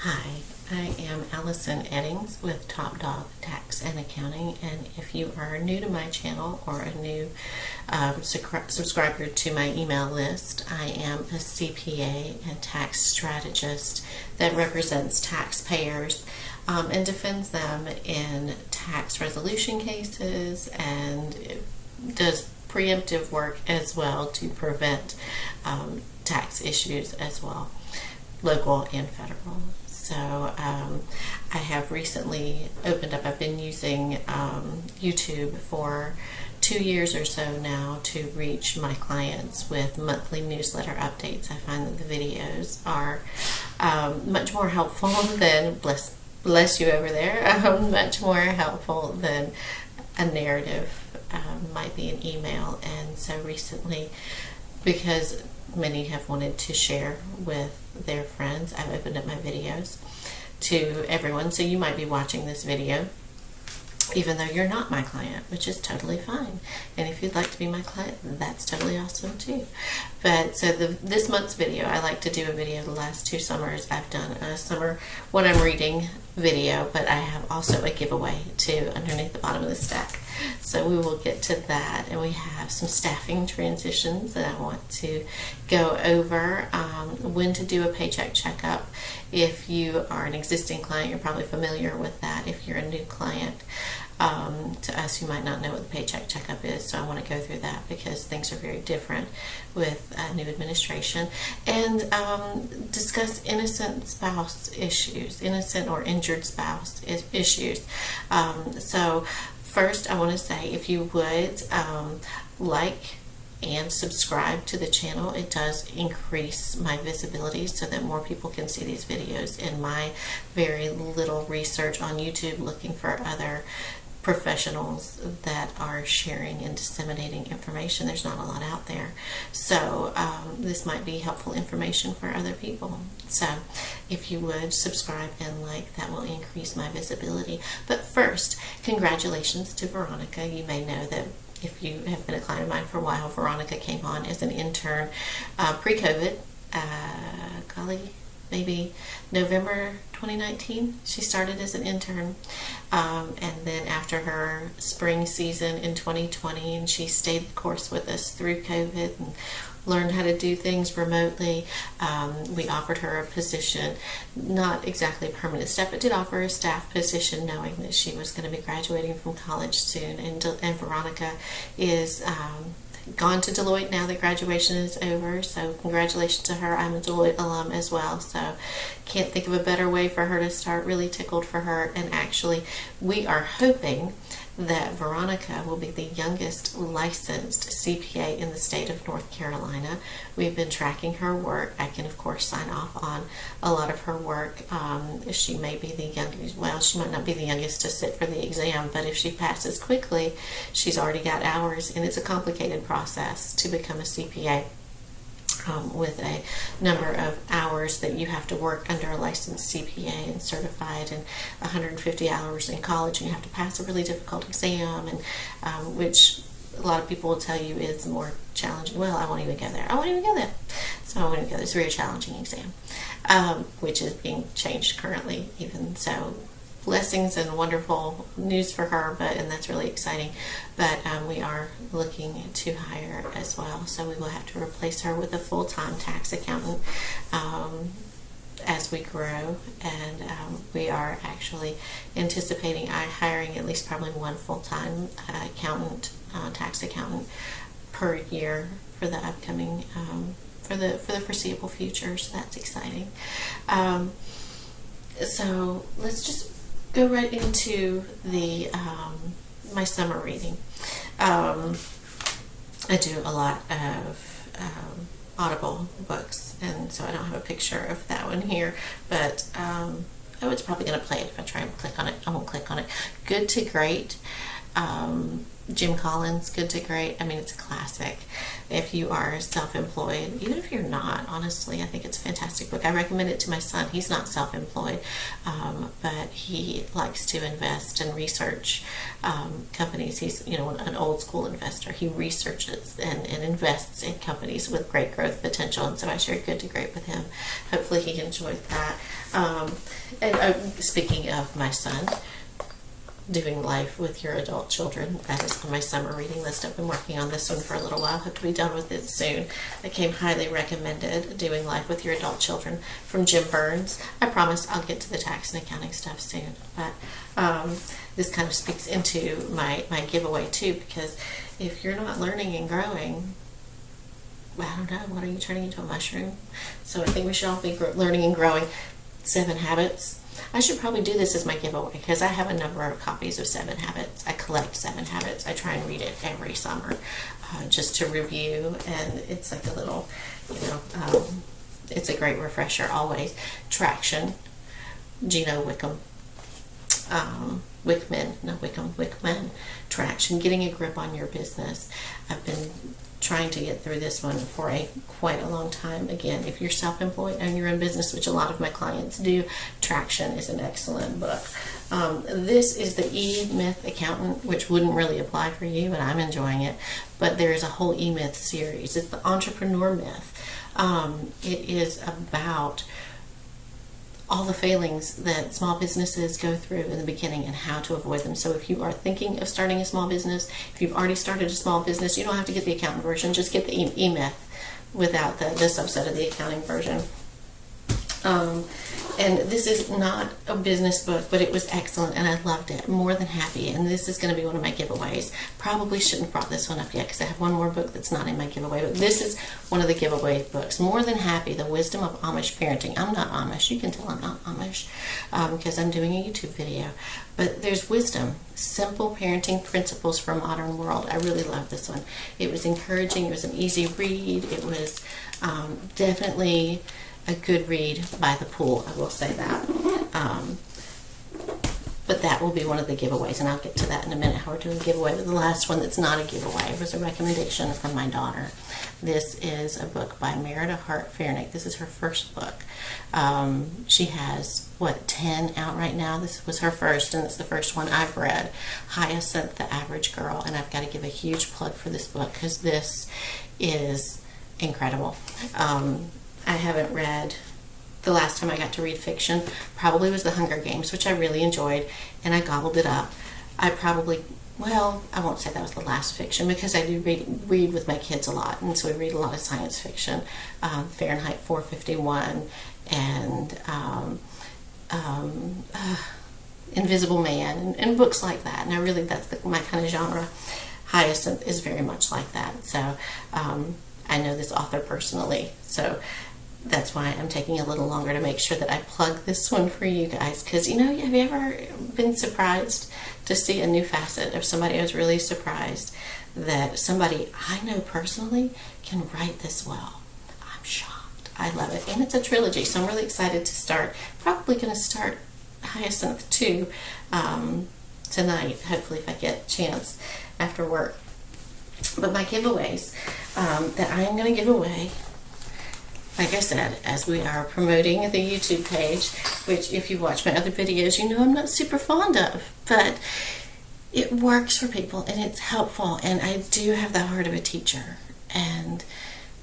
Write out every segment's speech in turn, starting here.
Hi, I am Allison Eddings with Top Dog Tax and Accounting, and if you are new to my channel or a new subscriber to my email list, I am a CPA and tax strategist that represents taxpayers and defends them in tax resolution cases and does preemptive work as well to prevent tax issues as well, local and federal. So I have recently opened up, I've been using YouTube for 2 years or so now to reach my clients with monthly newsletter updates. I find that the videos are much more helpful than, bless you over there, much more helpful than a narrative might be an email. And so recently, because many have wanted to share with their friends, I've opened up my videos to everyone. So you might be watching this video even though you're not my client, which is totally fine. And if you'd like to be my client, that's totally awesome too. But so this month's video, I like to do a video. The last 2 summers I've done a summer what I'm reading video, but I have also a giveaway too underneath the bottom of the stack. So we will get to that, and we have some staffing transitions that I want to go over. When to do a paycheck checkup. If you are an existing client, you're probably familiar with that. If you're a new client, to us, you might not know what the paycheck checkup is, so I want to go through that because things are very different with new administration, and discuss innocent spouse issues, innocent or injured spouse issues. So first, I want to say, if you would like and subscribe to the channel, it does increase my visibility so that more people can see these videos. In my very little research on YouTube, looking for other professionals that are sharing and disseminating information, there's not a lot out there. So this might be helpful information for other people. So if you would subscribe and like, that will increase my visibility. But first, congratulations to Veronica. You may know that if you have been a client of mine for a while, Veronica came on as an intern pre-COVID, golly, maybe November 2019. She started as an intern, and then after her spring season in 2020, and she stayed the course with us through COVID and learned how to do things remotely. We offered her a position, not exactly a permanent staff, but did offer a staff position, knowing that she was going to be graduating from college soon. And Veronica is gone to Deloitte now that graduation is over, so congratulations to her. I'm a Deloitte alum as well, so can't think of a better way for her to start. Really tickled for her. And actually, we are hoping that Veronica will be the youngest licensed CPA in the state of North Carolina. We've been tracking her work. I can, of course, sign off on a lot of her work. She may be the youngest, well, she might not be the youngest to sit for the exam, but if she passes quickly, she's already got hours, and it's a complicated process to become a CPA. With a number of hours that you have to work under a licensed CPA and certified, and 150 hours in college, and you have to pass a really difficult exam, and which a lot of people will tell you is more challenging. Well, I won't even go there. So I won't even go there. It's a very challenging exam, which is being changed currently even. So blessings and wonderful news for her, and that's really exciting. But we are looking to hire as well, so we will have to replace her with a full-time tax accountant as we grow. And we are actually anticipating hiring at least probably one full-time accountant, tax accountant per year for the upcoming for the foreseeable future. So that's exciting. So let's just go right into the my summer reading. I do a lot of Audible books, and so I don't have a picture of that one here, but oh, it's probably going to play it if I try and click on it. I won't click on it. Good to Great. Jim Collins, Good to Great. I mean, it's a classic. If you are self-employed, even if you're not, honestly, I think it's a fantastic book. I recommend it to my son. He's not self-employed, but he likes to invest and research companies. He's, an old school investor. He researches and invests in companies with great growth potential, and so I shared Good to Great with him. Hopefully he enjoyed that. Speaking of my son, Doing Life with Your Adult Children. That is on my summer reading list. I've been working on this one for a little while. Hope to be done with it soon. It came highly recommended, Doing Life with Your Adult Children from Jim Burns. I promise I'll get to the tax and accounting stuff soon. But this kind of speaks into my giveaway too, because if you're not learning and growing, I don't know, what are you turning into, a mushroom? So I think we should all be learning and growing. 7 Habits. I should probably do this as my giveaway because I have a number of copies of 7 Habits. I collect 7 Habits. I try and read it every summer just to review, and it's like a little, it's a great refresher always. Traction, Gino Wickman. Wickman. Traction, getting a grip on your business. I've been trying to get through this one for quite a long time. Again, if you're self-employed and you're in business, which a lot of my clients do, Traction is an excellent book. This is the E-Myth Accountant, which wouldn't really apply for you, but I'm enjoying it. But there is a whole E-Myth series. It's the Entrepreneur Myth. It is about all the failings that small businesses go through in the beginning and how to avoid them. So if you are thinking of starting a small business, if you've already started a small business, you don't have to get the accountant version. Just get the E-Myth without the subset of the accounting version. And this is not a business book, but it was excellent, and I loved it. More than happy, and this is going to be one of my giveaways. Probably shouldn't have brought this one up yet because I have one more book that's not in my giveaway, but this is one of the giveaway books. More Than Happy, The Wisdom of Amish Parenting. I'm not Amish. You can tell I'm not Amish because I'm doing a YouTube video. But there's wisdom, simple parenting principles for a modern world. I really love this one. It was encouraging. It was an easy read. It was definitely a good read by the pool, I will say that. But that will be one of the giveaways, and I'll get to that in a minute, how we're doing a giveaway. But the last one that's not a giveaway was a recommendation from my daughter. This is a book by Merida Hart Fairnick. This is her first book. She has, 10 out right now? This was her first, and it's the first one I've read, Hyacinth, the Average Girl. And I've got to give a huge plug for this book because this is incredible. I haven't read, the last time I got to read fiction probably was The Hunger Games, which I really enjoyed, and I gobbled it up. I won't say that was the last fiction because I do read with my kids a lot, and so we read a lot of science fiction, Fahrenheit 451 and Invisible Man and books like that, and that's my kind of genre. Hyacinth is very much like that, so I know this author personally, so that's why I'm taking a little longer to make sure that I plug this one for you guys. Because, have you ever been surprised to see a new facet of somebody? I was really surprised that somebody I know personally can write this well. I'm shocked. I love it. And it's a trilogy, so I'm really excited to start. Probably going to start Hyacinth 2 tonight, hopefully if I get a chance after work. But my giveaways that I am going to give away, like I said, as we are promoting the YouTube page, which if you watch my other videos, you know I'm not super fond of, but it works for people and it's helpful, and I do have the heart of a teacher, and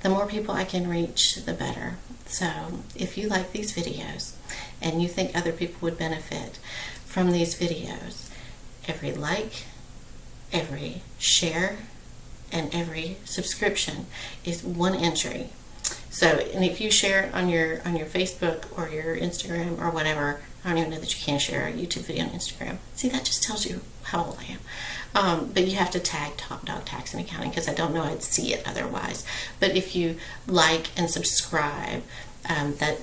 the more people I can reach, the better. So if you like these videos and you think other people would benefit from these videos, every like, every share, and every subscription is one entry. So, and if you share it on your Facebook or your Instagram or whatever, I don't even know that you can share a YouTube video on Instagram. See, that just tells you how old I am. But you have to tag Top Dog Tax and Accounting because I don't know I'd see it otherwise. But if you like and subscribe,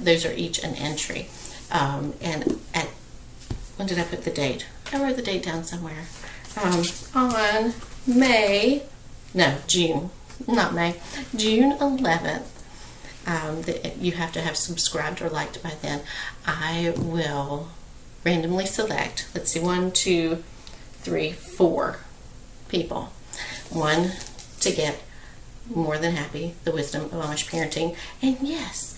those are each an entry. And when did I put the date? I wrote the date down somewhere. On June, not May, June 11th. You have to have subscribed or liked by then. I will randomly select, let's see, 1, 2, 3, 4 people. One, to get More Than Happy, The Wisdom of Amish Parenting. And yes,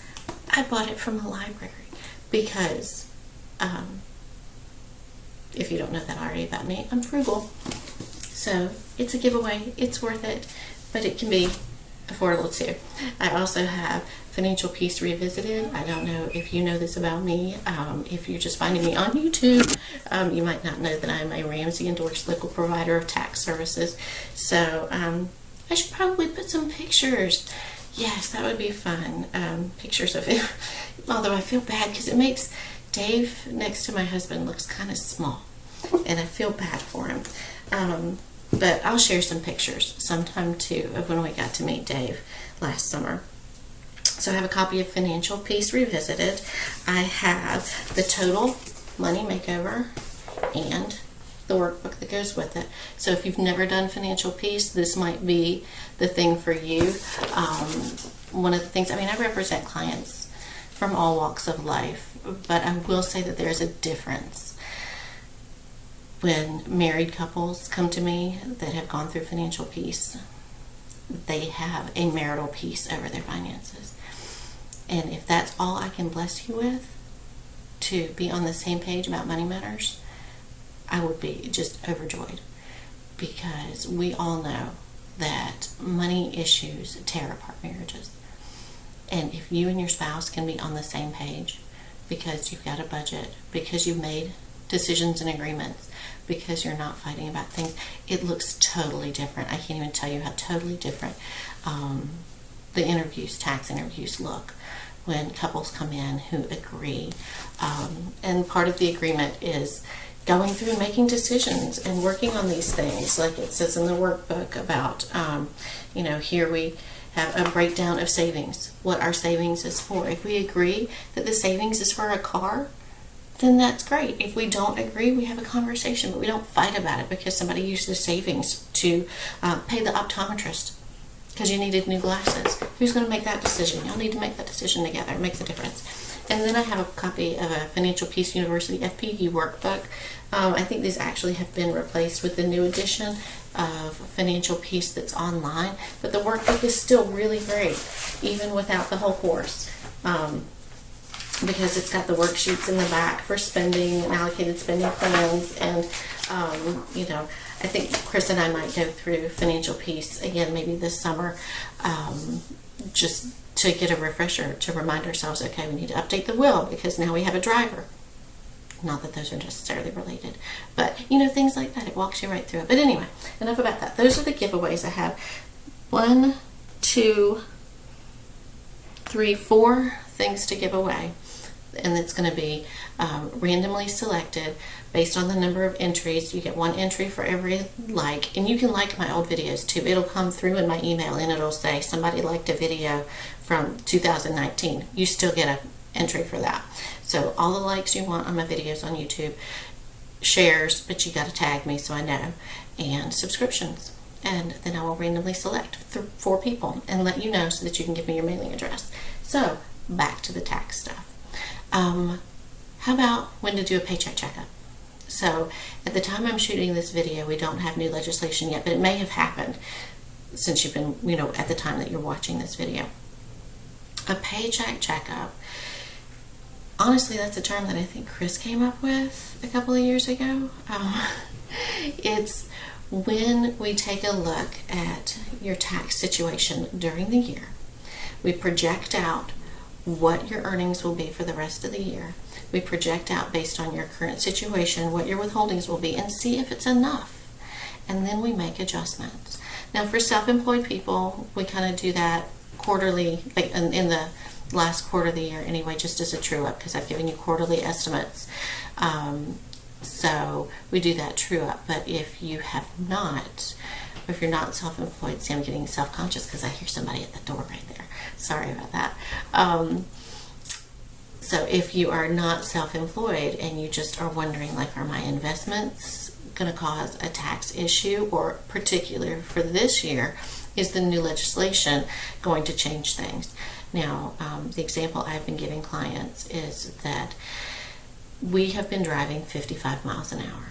I bought it from the library because, if you don't know that already about me, I'm frugal. So it's a giveaway. It's worth it, but it can be affordable too. I also have Financial Peace Revisited. I don't know if you know this about me. If you're just finding me on YouTube, you might not know that I'm a Ramsey endorsed local provider of tax services. So I should probably put some pictures. Yes, that would be fun. Pictures of it. Although I feel bad because it makes Dave next to my husband looks kind of small, and I feel bad for him. But I'll share some pictures sometime too of when we got to meet Dave last summer. So I have a copy of Financial Peace Revisited. I have the Total Money Makeover and the workbook that goes with it. So if you've never done Financial Peace, this might be the thing for you. One of the things, I represent clients from all walks of life, but I will say that there's a difference when married couples come to me that have gone through Financial Peace. They have a marital peace over their finances. And if that's all I can bless you with, to be on the same page about money matters, I would be just overjoyed. Because we all know that money issues tear apart marriages. And if you and your spouse can be on the same page, because you've got a budget, because you've made decisions and agreements, because you're not fighting about things, it looks totally different. I can't even tell you how totally different the interviews, tax interviews, look when couples come in who agree. And part of the agreement is going through and making decisions and working on these things, like it says in the workbook about, here we have a breakdown of savings, what our savings is for. If we agree that the savings is for a car, then that's great. If we don't agree, we have a conversation, but we don't fight about it because somebody used the savings to pay the optometrist because you needed new glasses. Who's going to make that decision? Y'all need to make that decision together. It makes a difference. And then I have a copy of a Financial Peace University FPU workbook. I think these actually have been replaced with the new edition of Financial Peace that's online, but the workbook is still really great, even without the whole course. Because it's got the worksheets in the back for spending and allocated spending plans. And, I think Chris and I might go through Financial Peace again, maybe this summer, just to get a refresher, to remind ourselves, okay, we need to update the will because now we have a driver. Not that those are necessarily related, but, things like that. It walks you right through it. But anyway, enough about that. Those are the giveaways I have. 1, 2, 3, 4 things to give away. And it's going to be randomly selected based on the number of entries. You get 1 entry for every like, and you can like my old videos too. It'll come through in my email and it'll say somebody liked a video from 2019. You still get an entry for that. So all the likes you want on my videos on YouTube, shares, but you got to tag me so I know, and subscriptions. And then I will randomly select 4 people and let you know so that you can give me your mailing address. So back to the tax stuff. How about when to do a paycheck checkup? So at the time I'm shooting this video, we don't have new legislation yet, but it may have happened since you've been, at the time that you're watching this video. A paycheck checkup. Honestly, that's a term that I think Chris came up with a couple of years ago. It's when we take a look at your tax situation during the year. We project out what your earnings will be for the rest of the year. We project out based on your current situation what your withholdings will be and see if it's enough. And then we make adjustments. Now for self-employed people, we kind of do that quarterly, like in the last quarter of the year anyway, just as a true up, because I've given you quarterly estimates. So we do that true up. But if you have not, or if you're not self-employed, see, I'm getting self-conscious because I hear somebody at the door right there. Sorry about that. So if you are not self-employed and you just are wondering, like, are my investments going to cause a tax issue, or particular for this year, is the new legislation going to change things? Now, the example I've been giving clients is that we have been driving 55 miles an hour.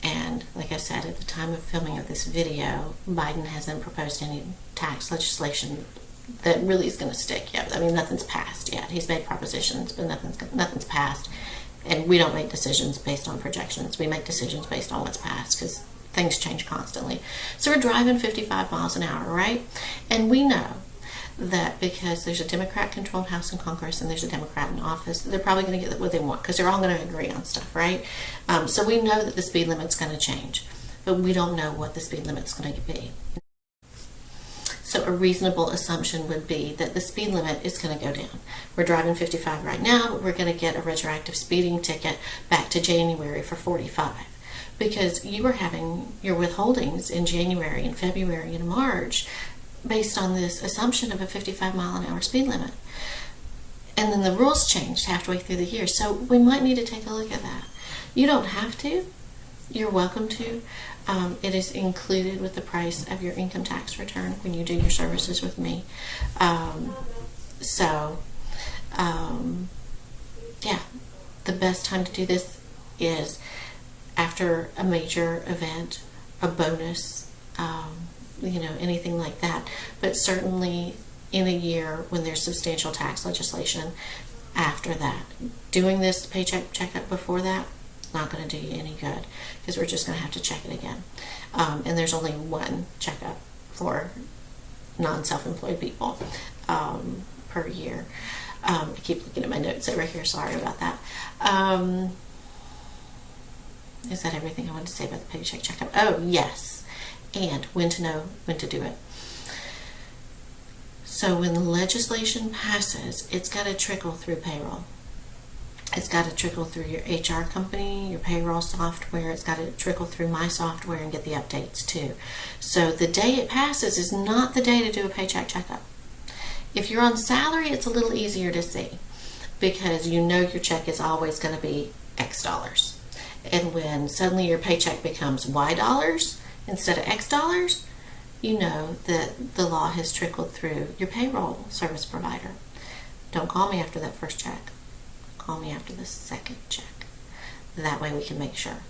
And like I said, at the time of filming of this video, Biden hasn't proposed any tax legislation that really is going to stick yet. I mean, nothing's passed yet. He's made propositions, but nothing's passed. And we don't make decisions based on projections. We make decisions based on what's passed, because things change constantly. So we're driving 55 miles an hour, right? And we know that because there's a Democrat-controlled House and Congress and there's a Democrat in office, they're probably going to get what they want, because they're all going to agree on stuff, right? So we know that the speed limit's going to change, but we don't know what the speed limit's going to be. So a reasonable assumption would be that the speed limit is going to go down. We're driving 55 right now, but we're going to get a retroactive speeding ticket back to January for 45. Because you were having your withholdings in January and February and March based on this assumption of a 55 mile an hour speed limit. And then the rules changed halfway through the year. So we might need to take a look at that. You don't have to. You're welcome to. It is included with the price of your income tax return when you do your services with me. Yeah, the best time to do this is after a major event, a bonus, anything like that. But certainly in a year when there's substantial tax legislation after that. Doing this paycheck checkup before that, not going to do you any good, because we're just going to have to check it again. And there's only one checkup for non-self-employed people per year. I keep looking at my notes over here. Sorry about that. Is that everything I wanted to say about the paycheck checkup? Oh, yes. And when to know when to do it. So when the legislation passes, it's got to trickle through payroll. It's got to trickle through your HR company, your payroll software. It's got to trickle through my software and get the updates too. So the day it passes is not the day to do a paycheck checkup. If you're on salary, it's a little easier to see, because you know your check is always going to be X dollars. And when suddenly your paycheck becomes Y dollars instead of X dollars, you know that the law has trickled through your payroll service provider. Don't call me after that first check. Call me after the second check. That way we can make sure.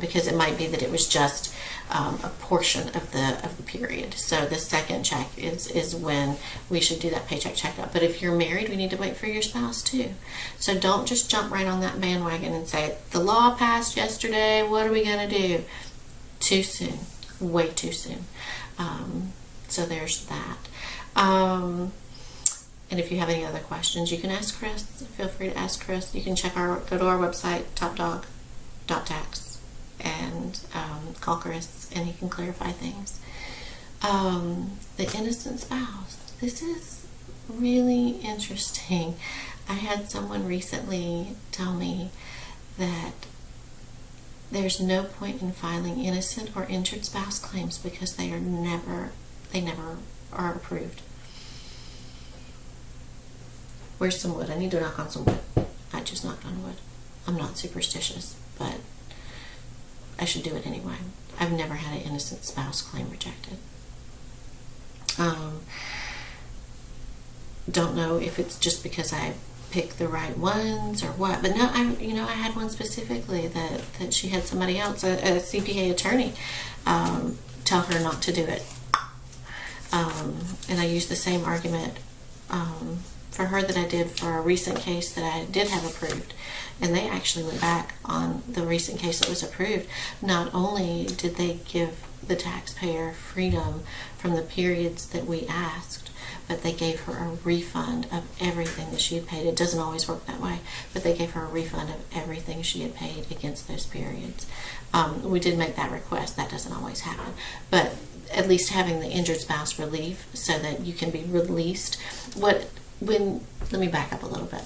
Because it might be that it was just a portion of the period. So the second check is when we should do that paycheck checkup. But if you're married, we need to wait for your spouse too. So don't just jump right on that bandwagon and say, the law passed yesterday, what are we going to do? Too soon. Way too soon. So there's that. And if you have any other questions, you can ask Chris. Feel free to ask Chris. You can go to our website, topdog.tax, and call Chris, and he can clarify things. The innocent spouse. This is really interesting. I had someone recently tell me that there's no point in filing innocent or injured spouse claims because they never are approved. Where's some wood? I need to knock on some wood. I just knocked on wood. I'm not superstitious, but I should do it anyway. I've never had an innocent spouse claim rejected. Don't know if it's just because I picked the right ones or what, but no, I had one specifically that she had somebody else, a CPA attorney, tell her not to do it. And I used the same argument for her that I did for a recent case that I did have approved. And they actually went back on the recent case that was approved. Not only did they give the taxpayer freedom from the periods that we asked, but they gave her a refund of everything that she had paid. It doesn't always work that way, but they gave her a refund of everything she had paid against those periods. We did make that request. That doesn't always happen. But at least having the injured spouse relief so that you can be released. Let me back up a little bit.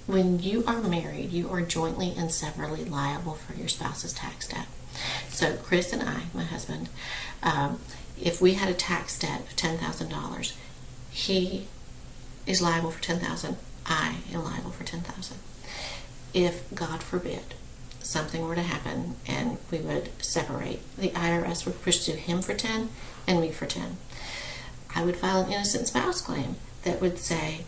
When you are married, you are jointly and severally liable for your spouse's tax debt. So Chris and I, my husband, if we had a tax debt of $10,000, he is liable for $10,000. I am liable for $10,000. If, God forbid, something were to happen and we would separate, the IRS would pursue him for 10 and me for 10. I would file an innocent spouse claim that would say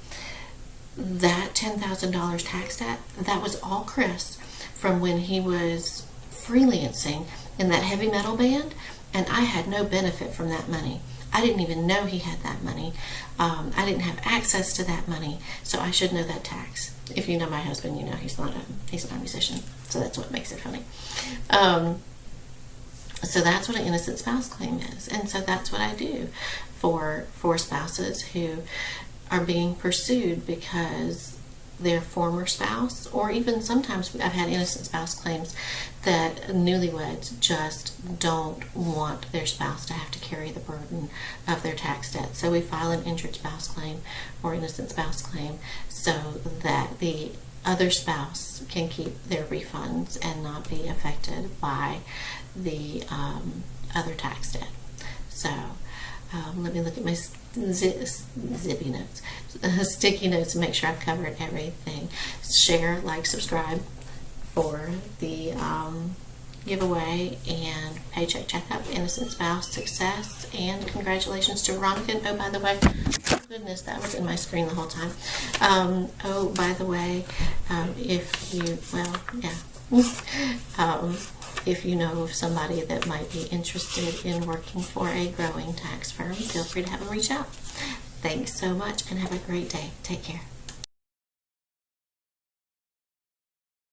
that $10,000 tax debt, that was all Chris from when he was freelancing in that heavy metal band, and I had no benefit from that money. I didn't even know he had that money. I didn't have access to that money, so I should know that tax. If you know my husband, you know he's not a musician, so that's what makes it funny. So that's what an innocent spouse claim is, and so that's what I do for spouses who are being pursued because their former spouse, or even sometimes I've had innocent spouse claims that newlyweds just don't want their spouse to have to carry the burden of their tax debt. So we file an injured spouse claim or innocent spouse claim so that the other spouse can keep their refunds and not be affected by the other tax debt. So let me look at my zippy notes, sticky notes, and make sure I've covered everything. Share, like, subscribe for the giveaway, and paycheck, checkup, innocent spouse, success, and congratulations to Veronica. And oh, by the way, oh goodness, that was in my screen the whole time. Oh, by the way, if you, well, yeah. If you know of somebody that might be interested in working for a growing tax firm, feel free to have them reach out. Thanks so much, and have a great day. Take care.